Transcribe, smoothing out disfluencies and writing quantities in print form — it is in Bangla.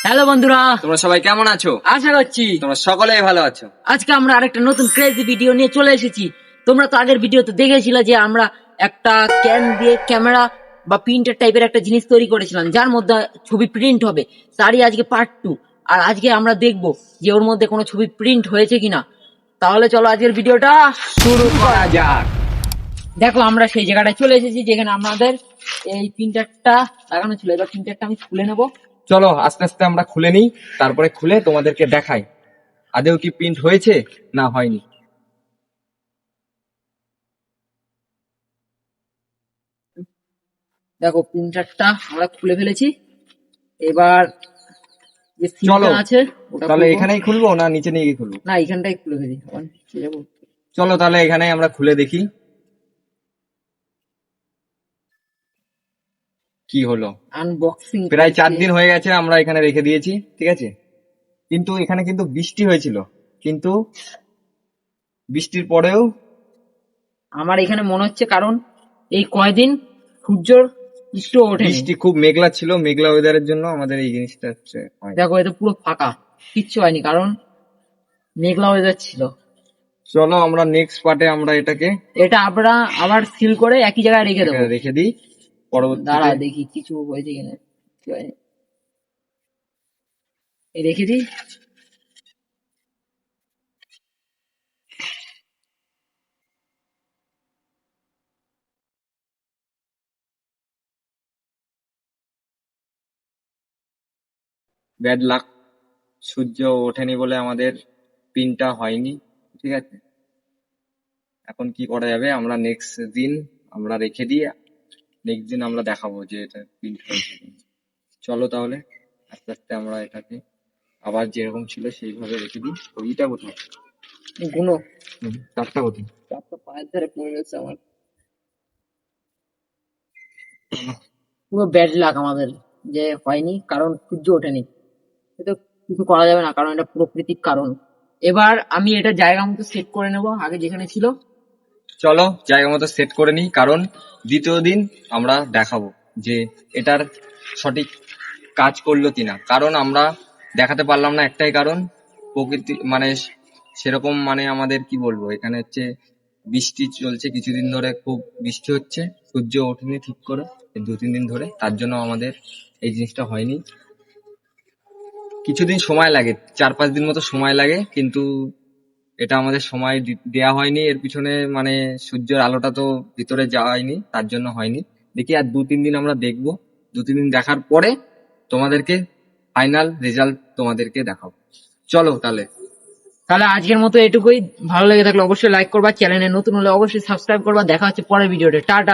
হ্যালো বন্ধুরা, তোমরা সবাই কেমন আছো? আশা করছি তোমরা সকলেই ভালো আছো। আজকে আমরা আরেকটা নতুন ক্রেজি ভিডিও নিয়ে চলে এসেছি। তোমরা তো আগের ভিডিওতে দেখেছিলে যে আমরা একটা ক্যান দিয়ে ক্যামেরা বা প্রিন্টার টাইপের একটা জিনিস তৈরি করেছিলাম, যার মধ্যে ছবি প্রিন্ট হবে। তারই আজকে পার্ট 2। আর আজকে আমরা দেখব যে ওর মধ্যে কোনো ছবি প্রিন্ট হয়েছে কিনা। তাহলে চলো আজকের ভিডিওটা শুরু করা যাক। দেখো, আমরা সেই জায়গাটায় চলে এসেছি যেখানে আমাদের এই প্রিন্টারটা লাগানো ছিল। এবার প্রিন্টারটা আমি খুলে নেবো। চলো আস্তে আস্তে আমরা খুলে নিই, তারপরে খুলে তোমাদেরকে দেখাই আদেও কি প্রিন্ট হয়েছে না হয়নি। দেখো, প্রিন্টারটা আমরা খুলে ফেলেছি। এবার যে চলো সিলটা আছে ওটা তাহলে খুলবো। এখানেই খুলবো না নিচে নিয়ে গিয়ে খুলবো? না, এখানটাই খুলে ফেলি। আবার নিচে যাবো। চলো তাহলে এখানেই আমরা খুলে দেখি কি হলো। আনবক্সিং প্রায় 4 দিন হয়ে গেছে আমরা এখানে রেখে দিয়েছি, ঠিক আছে। কিন্তু এখানে কিন্তু বৃষ্টি হয়েছিল, কিন্তু বৃষ্টির পরেও আমার এখানে মনে হচ্ছে, কারণ এই কয়দিন সূর্যর একটু ওঠেনি। বৃষ্টি খুব মেঘলা ছিল, মেঘলা ওয়েদারের জন্য আমাদের এই জিনিসটা হচ্ছে হয়। দেখো, এটা পুরো ফাঁকা, কিচ্ছু হয়নি, কারণ মেঘলা ওয়েদার ছিল। চলো আমরা নেক্সট পার্টে আমরা এটাকে এটা আমরা আবার সিল করে একই জায়গায় রেখে দেবো। রেখে দিই দাঁড়া, পরবর্তীতে। দেখি কিছু হয়েছে কিনা। কিছু হয়নি। এই রেখে দিই। ব্যাড লাক, সূর্য ওঠেনি বলে আমাদের পিনটা হয়নি, ঠিক আছে। এখন কি করা যাবে, আমরা নেক্সট দিন আমরা রেখে দিই, নেক্সট দিন আমরা দেখাবো যে এটা প্রিন্ট হয়েছে কিনা। চলো তাহলে আস্তে আস্তে আমরা এটাকে আবার যেরকম ছিল সেইভাবে রেখে দিই। ওইটা কোথায়? গুনো চারটা কোথায়? চাপটা পায়ের ধারে পড়ে গেছে আমার। পুরো ব্যাড লাক আমাদের যে হয়নি, কারণ সূর্য ওঠেনি। এটা কিছু করা যাবে না, কারণ এটা প্রকৃতিক কারণ। এবার আমি এটা জায়গা মতো সেট করে নেব, আগে যেখানে ছিল। চলো জায়গা মতো সেট করে নিই, কারণ দ্বিতীয় দিন আমরা দেখাবো যে এটার সঠিক কাজ করলো কিনা। কারণ আমরা দেখাতে পারলাম না একটাই কারণ, প্রকৃতি মানে সেরকম মানে আমাদের কি বলবো, এখানে হচ্ছে বৃষ্টি চলছে কিছুদিন ধরে, খুব বৃষ্টি হচ্ছে, সূর্য ওঠেনি ঠিক করে এই 2-3 দিন ধরে, তার জন্য আমাদের এই জিনিসটা হয়নি। কিছুদিন সময় লাগে, 4-5 দিন মতো সময় লাগে, কিন্তু এটা আমাদের সময় দেয়া হয়নি এর পিছনে, মানে সূর্যের আলোটা তো ভিতরে যাওয়ায়নি, তার জন্য হয়নি। দেখি আর 2-3 দিন আমরা দেখবো, 2-3 দিন দেখার পরে তোমাদেরকে ফাইনাল রেজাল্ট তোমাদেরকে দেখাবো। চলো তাহলে। তাহলে আজকের মতো এটুকুই। ভালো লেগে থাকলে অবশ্যই লাইক করবা, চ্যানেলে নতুন হলে অবশ্যই সাবস্ক্রাইব করবা। দেখা হচ্ছে পরের ভিডিওতে। টাটা।